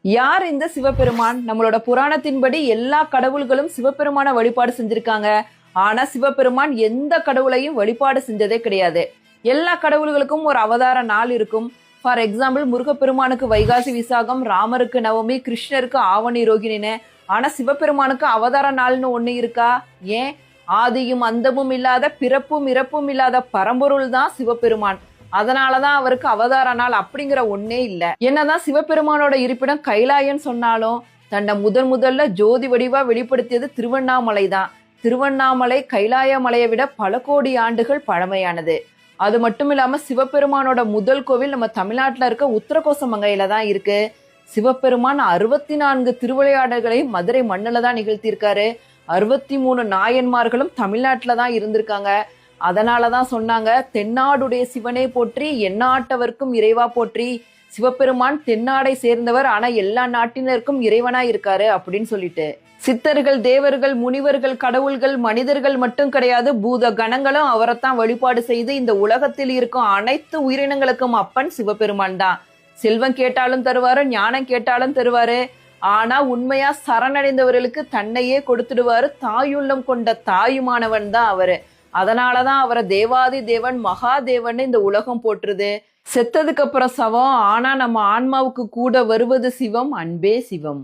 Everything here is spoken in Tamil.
யார் இந்த சிவபெருமான்? நம்மளோட புராணத்தின்படி எல்லா கடவுள்களும் சிவபெருமான வழிபாடு செஞ்சிருக்காங்க. ஆனா சிவபெருமான் எந்த கடவுளையும் வழிபாடு செஞ்சதே கிடையாது. எல்லா கடவுள்களுக்கும் ஒரு அவதார நாள் இருக்கும். ஃபார் எக்ஸாம்பிள், முருகப்பெருமானுக்கு வைகாசி விசாகம், ராமருக்கு நவமி, கிருஷ்ணருக்கு ஆவணி ரோகிணின்னு. ஆனா சிவபெருமானுக்கு அவதார நாள்னு ஒண்ணு இருக்கா? ஏன்? ஆதியும் அந்தமும் இல்லாத, பிறப்பும் இறப்பும் இல்லாத பரம்பொருள் தான் சிவபெருமான். அதனாலதான் அவருக்கு அவதார நாள் அப்படிங்கிற ஒன்னே இல்ல. என்னதான் சிவபெருமானோட இருப்பிடம் கைலாயன்னு சொன்னாலும் தன்னை முதல்ல ஜோதி வடிவா வெளிப்படுத்தியது திருவண்ணாமலை தான். திருவண்ணாமலை கைலாய மலையை விட பல கோடி ஆண்டுகள் பழமையானது. அது மட்டும் இல்லாம சிவபெருமானோட முதல் கோவில் நம்ம தமிழ்நாட்டுல இருக்க உத்தரகோசமங்கையில தான் இருக்கு. சிவபெருமான் 64 திருவிளையாடல்களையும் மதுரை மண்ணுல தான் நிகழ்த்தியிருக்காரு. 63 நாயன்மார்களும் தமிழ்நாட்டுல தான் இருந்திருக்காங்க. அதனாலதான் சொன்னாங்க, தென்னாடுடைய சிவனே போற்றி, எந்நாட்டவர்க்கும் இறைவா போற்றி. சிவபெருமான் தென்னாடை சேர்ந்தவர், ஆனா எல்லா நாட்டினருக்கும் இறைவனா இருக்காரு அப்படின்னு சொல்லிட்டு. சித்தர்கள், தேவர்கள், முனிவர்கள், கடவுள்கள், மனிதர்கள் மட்டும் கிடையாது, பூத கணங்களும் அவரைத்தான் வழிபாடு செய்து இந்த உலகத்தில் இருக்கும் அனைத்து உயிரினங்களுக்கும் அப்பன் சிவபெருமான் தான். செல்வம் கேட்டாலும் தருவாரு, ஞானம் கேட்டாலும் தருவாரு. ஆனா உண்மையா சரணடைந்தவர்களுக்கு தன்னையே கொடுத்துடுவாரு. தாயுள்ளம் கொண்ட தாயுமானவன் தான் அவரு. அதனாலதான் அவரை தேவாதி தேவன், மகாதேவன் இந்த உலகம் போற்றுது. செத்ததுக்கு அப்புறம் சவம், ஆனா நம்ம ஆன்மாவுக்கு கூட வருவது சிவம், அன்பே சிவம்.